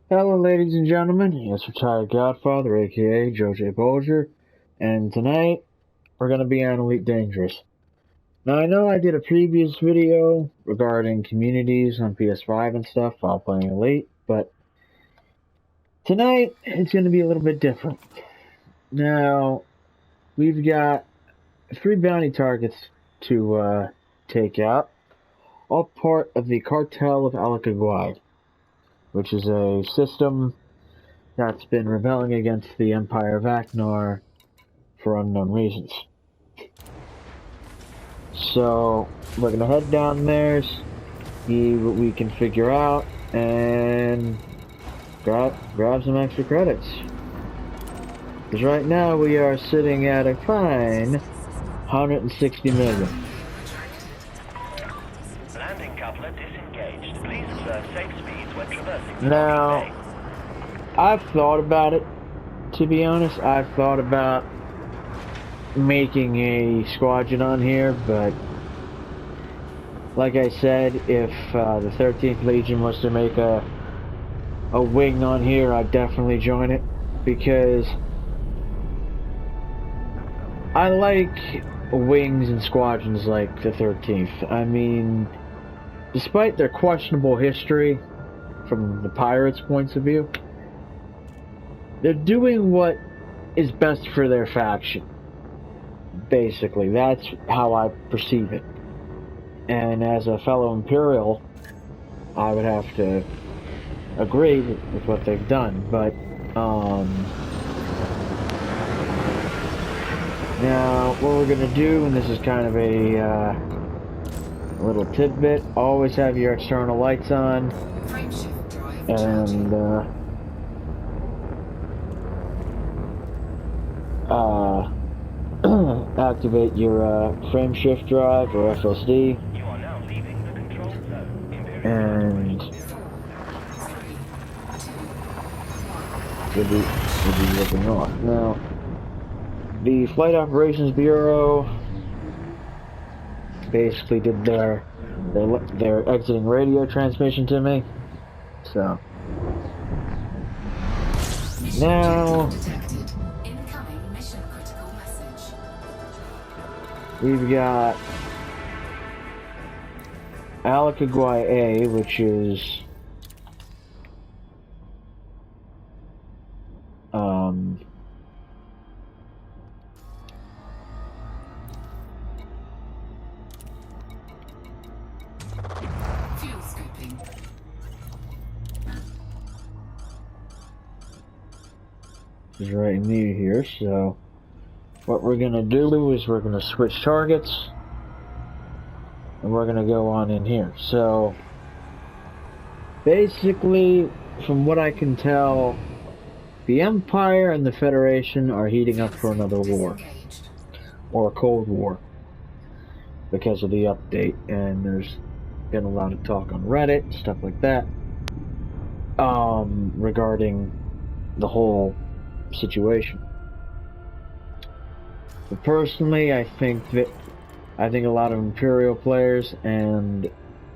Hello, ladies and gentlemen. It's retired Godfather, aka Joe J. Bolger, and tonight we're going to be on Elite Dangerous. Now, I know I did a previous video regarding communities on PS5 and stuff while playing Elite, but tonight it's going to be a little bit different. Now, we've got 3 bounty targets to take out, all part of the Cartel of Alacaguay, which is a system that's been rebelling against the Empire of Aknar for unknown reasons. So we're gonna head down there, see what we can figure out, and grab some extra credits. Because right now we are sitting at a fine 160 million. Landing coupler disengaged. Please observe safe speeds when traversing. Now, I've thought about it. To be honest, I've thought about making a squadron on here, but like I said, if the 13th Legion was to make a wing on here, I'd definitely join it, because I like wings and squadrons like the 13th. I mean, despite their questionable history from the pirates' points of view, they're doing what is best for their faction. Basically, that's how I perceive it. And as a fellow Imperial, I would have to agree with what they've done. But, now, what we're gonna do, and this is kind of a little tidbit, always have your external lights on, and activate your frame shift drive or FSD, You are now leaving the control zone. and you'll be looking off. Now, the Flight Operations Bureau basically did their exiting radio transmission to me, so now we've got Alacaguay A, which is fuel scooping. is right near here. So what we're gonna do is we're gonna switch targets, and we're gonna go on in here. So basically, from what I can tell, the Empire and the Federation are heating up for another war, or a Cold War, because of the update, and there's been a lot of talk on Reddit, stuff like that, regarding the whole situation. But personally, I think a lot of Imperial players and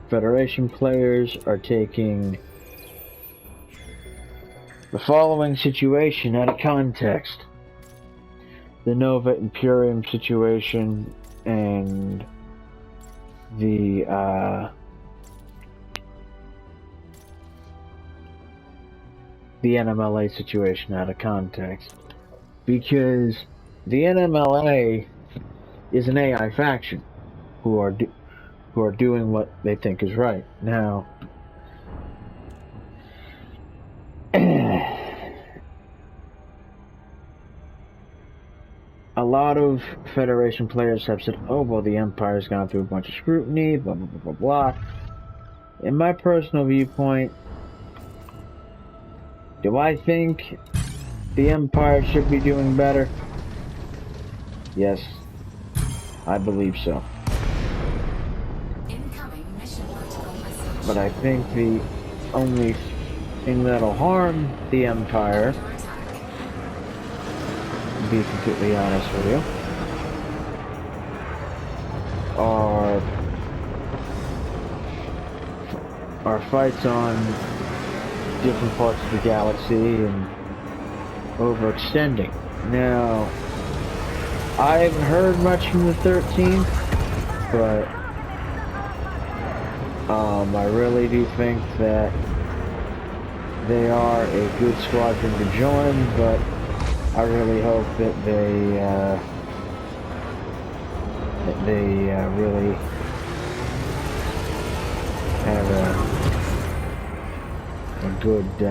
Federation players are taking the following situation out of context. The Nova Imperium situation and the NMLA situation out of context, because the NMLA is an AI faction who are doing what they think is right. Now, a lot of Federation players have said, "Oh, well, the Empire's gone through a bunch of scrutiny, blah blah blah blah blah." In my personal viewpoint, do I think the Empire should be doing better? Yes, I believe so. But I think the only thing that'll harm the Empire, to be completely honest with you, are fights on different parts of the galaxy and overextending. Now, I haven't heard much from the 13th, but I really do think that they are a good squadron to join, but I really hope that they really have a good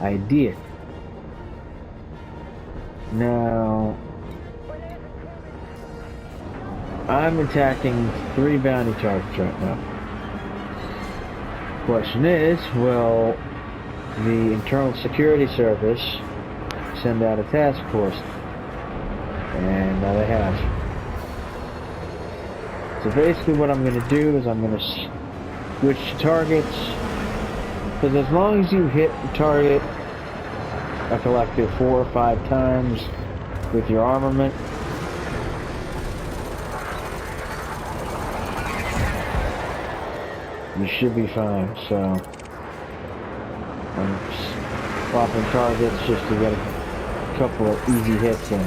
idea. Now, I'm attacking 3 bounty targets right now. Question is, will the Internal Security Service send out a task force? And now they have. So basically what I'm going to do is I'm going to switch to targets, because as long as you hit the target a collective 4 or 5 times with your armament, you should be fine. So I'm swapping targets just to get a couple of easy hits in.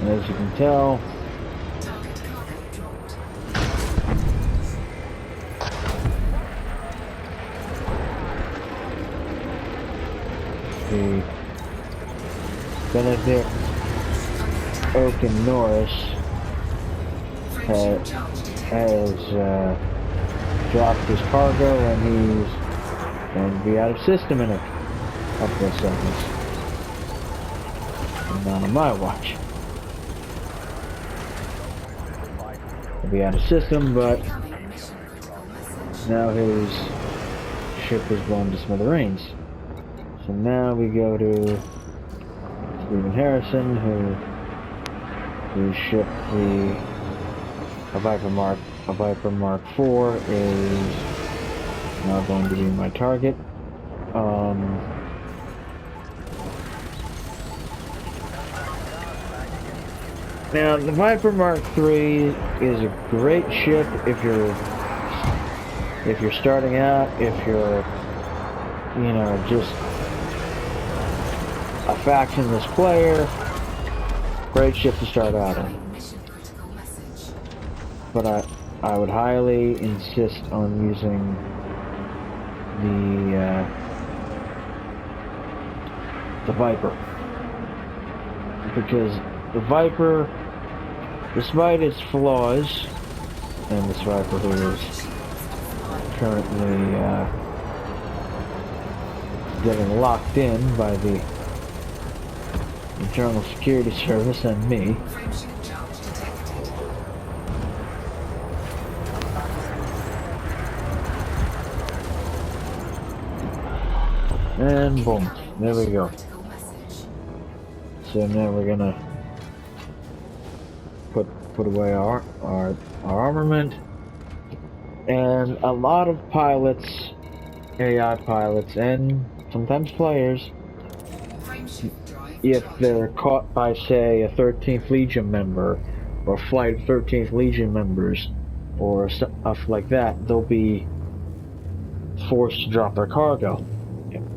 And as you can tell, the Benedict, Oak, and Norris has dropped his cargo, and he's going to be out of system in a couple of seconds. And not on my watch. He'll be out of system, but now his ship is blown to smithereens. So now we go to Stephen Harrison, whose ship, a Viper Mark IV, is now going to be my target. Now the Viper Mark III is a great ship if you're starting out, if you're, you know, just a factionless player. Great ship to start out in. But I would highly insist on using the Viper, because the Viper, despite its flaws, and this Viper who is currently getting locked in by the Internal Security Service and me. And boom, there we go. So now we're gonna put away our armament, and a lot of pilots, AI pilots, and sometimes players, if they're caught by, say, a 13th Legion member, or a flight of 13th Legion members, or stuff like that, they'll be forced to drop their cargo,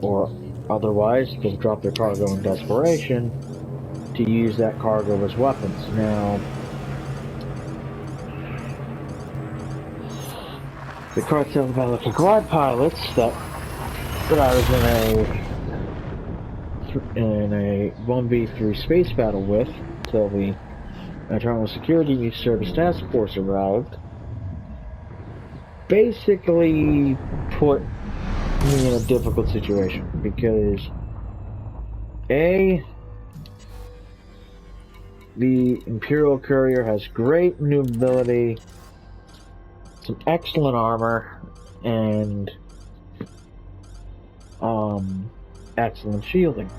or otherwise they'll drop their cargo in desperation to use that cargo as weapons. Now, the Cartel of Alpha Glide pilots that I was in a 1v3 space battle with till the Internal Security Service Task Force arrived, basically put me in a difficult situation, because A, the Imperial Courier has great maneuverability, some excellent armor, and excellent shielding.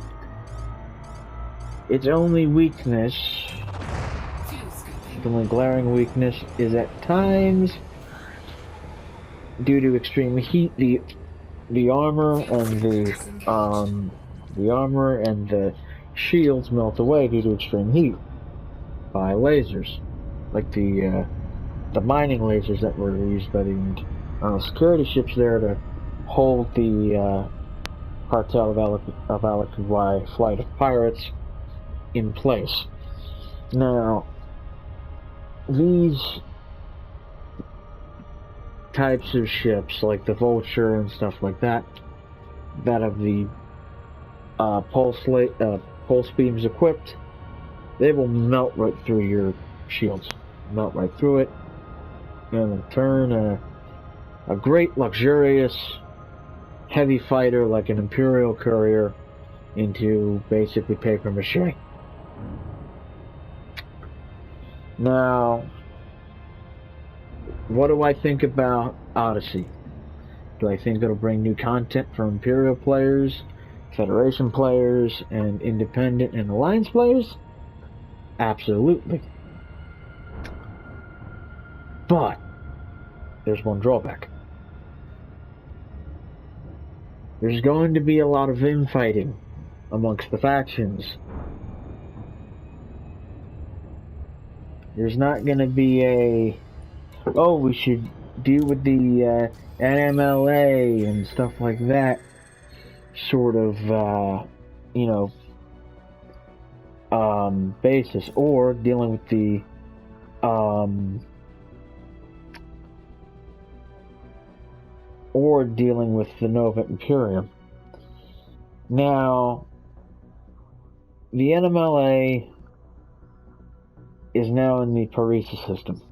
Its only weakness the only glaring weakness is at times, due to extreme heat, the armor and the shields melt away due to extreme heat by lasers, like the mining lasers that were used by the security ships there to hold the cartel of Alakawai flight of pirates in place. Now, these types of ships, like the Vulture and stuff like that, that have the pulse beams equipped, they will melt right through your shields. Melt right through it, and turn a great, luxurious, heavy fighter like an Imperial courier into basically paper mache. Now, what do I think about Odyssey? Do I think it'll bring new content for Imperial players, Federation players, and Independent and Alliance players? Absolutely. But there's one drawback. There's going to be a lot of infighting amongst the factions. There's not going to be a, oh, we should deal with the NMLA and stuff like that sort of, basis, or dealing with the, Nova Imperium. Now, the NMLA is now in the Parisa system.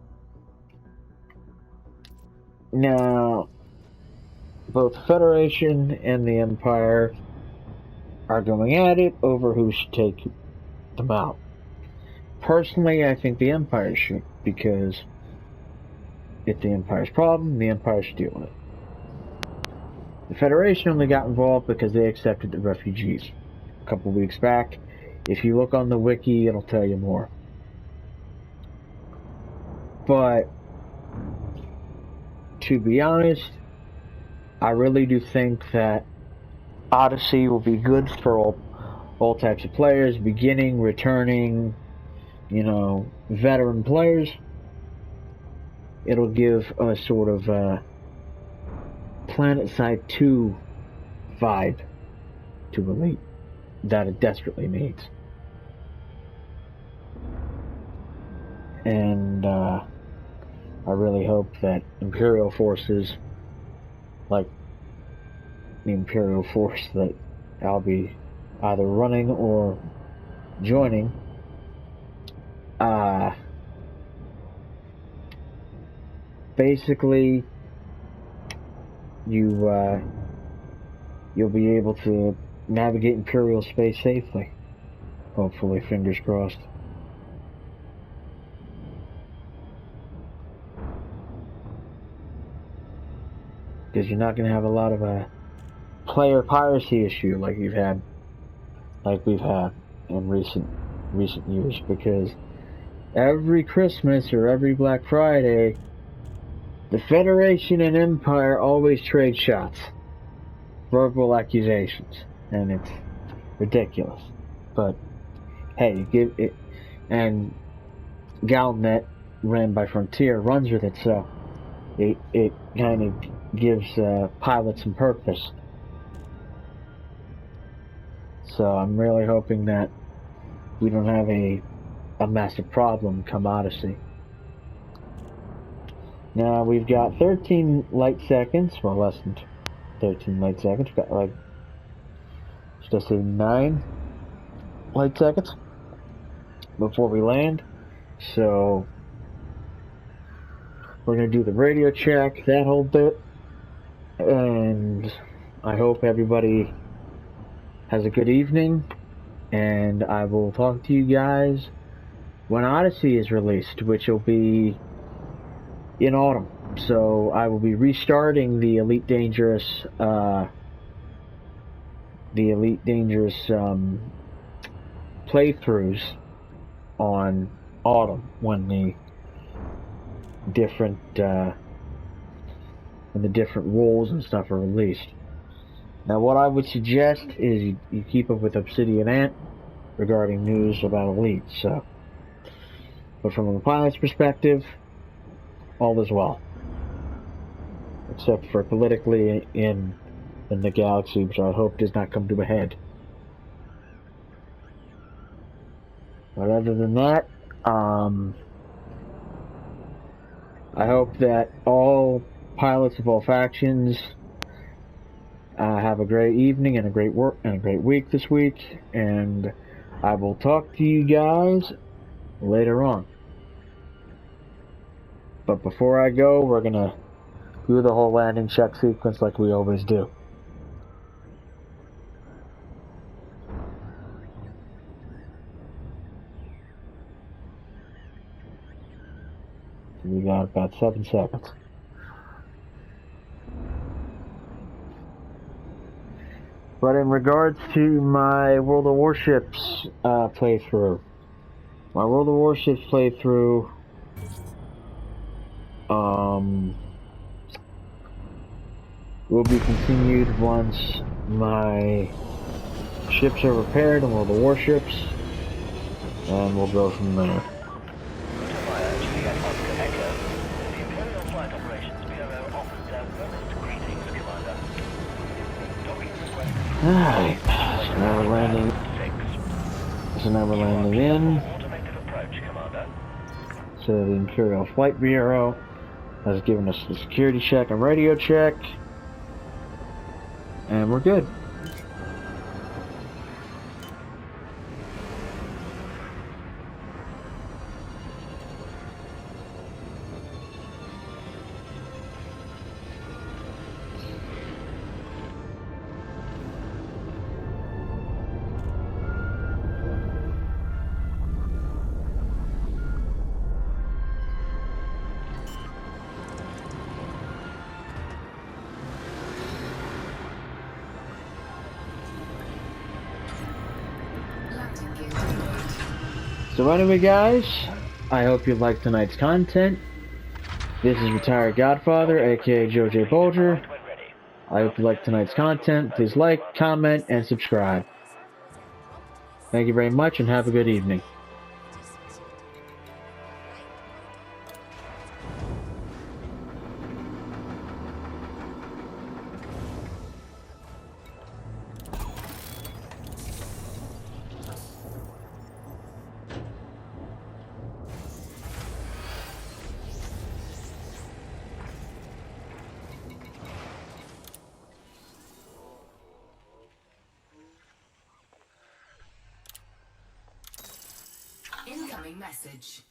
Now, both the Federation and the Empire are going at it over who should take them out. Personally, I think the Empire should, because it's the Empire's problem, the Empire should deal with it. The Federation only got involved because they accepted the refugees a couple weeks back. If you look on the wiki, it'll tell you more. But, to be honest, I really do think that Odyssey will be good for all types of players, beginning, returning, veteran players. It'll give a sort of PlanetSide 2 vibe to Elite that it desperately needs. And I really hope that Imperial forces, like the Imperial force that I'll be either running or joining, basically you'll be able to navigate Imperial space safely. Hopefully, fingers crossed. Because you're not going to have a lot of a player piracy issue like we've had in recent years. Because every Christmas or every Black Friday, the Federation and Empire always trade shots, verbal accusations, and it's ridiculous. But hey, you give it, and Galnet, ran by Frontier, runs with it, so it kind of gives pilots some purpose. So I'm really hoping that we don't have a massive problem come Odyssey. Now we've got 13 light seconds, well, less than 13 light seconds. We've got just say 9 light seconds before we land. So we're gonna do the radio check, that whole bit, and I hope everybody has a good evening, and I will talk to you guys when Odyssey is released, which will be in autumn. So I will be restarting the Elite Dangerous playthroughs on autumn when the different rules and stuff are released. Now, what I would suggest is you keep up with Obsidian Ant regarding news about Elite. So, but from the pilot's perspective, all is well, except for politically in the galaxy, which I hope does not come to a head. But other than that, I hope that all pilots of all factions have a great evening and a great week this week, and I will talk to you guys later on. But before I go, we're gonna do the whole landing check sequence like we always do. We got about 7 seconds. But in regards to my World of Warships playthrough, will be continued once my ships are repaired in World of Warships, and we'll go from there. Alright, so now we're landing. In. So the Imperial Flight Bureau has given us the security check and radio check, and we're good. So anyway, guys, I hope you liked tonight's content. This is Retired Godfather, aka Joe J. Bolger. I hope you liked tonight's content. Please like, comment, and subscribe. Thank you very much, and have a good evening. Incoming message.